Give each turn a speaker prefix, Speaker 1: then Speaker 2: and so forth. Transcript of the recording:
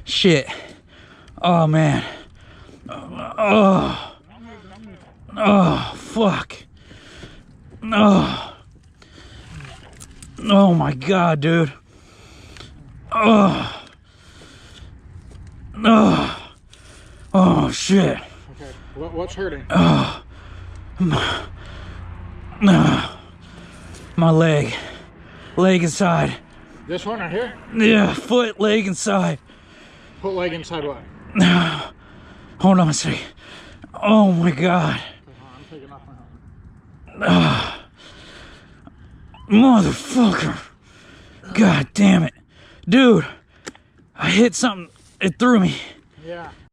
Speaker 1: Shit. Oh man. Oh. Oh fuck. Oh. Oh my god, dude. Oh. Oh. Oh shit.
Speaker 2: Okay. What's hurting?
Speaker 1: Oh. My leg. Leg inside.
Speaker 2: This one right here?
Speaker 1: Yeah, foot, leg inside.
Speaker 2: Put leg inside what?
Speaker 1: Hold on a second. Oh my god.
Speaker 2: I'm taking off my helmet.
Speaker 1: Motherfucker. God damn it. Dude, I hit something. It threw me.
Speaker 2: Yeah.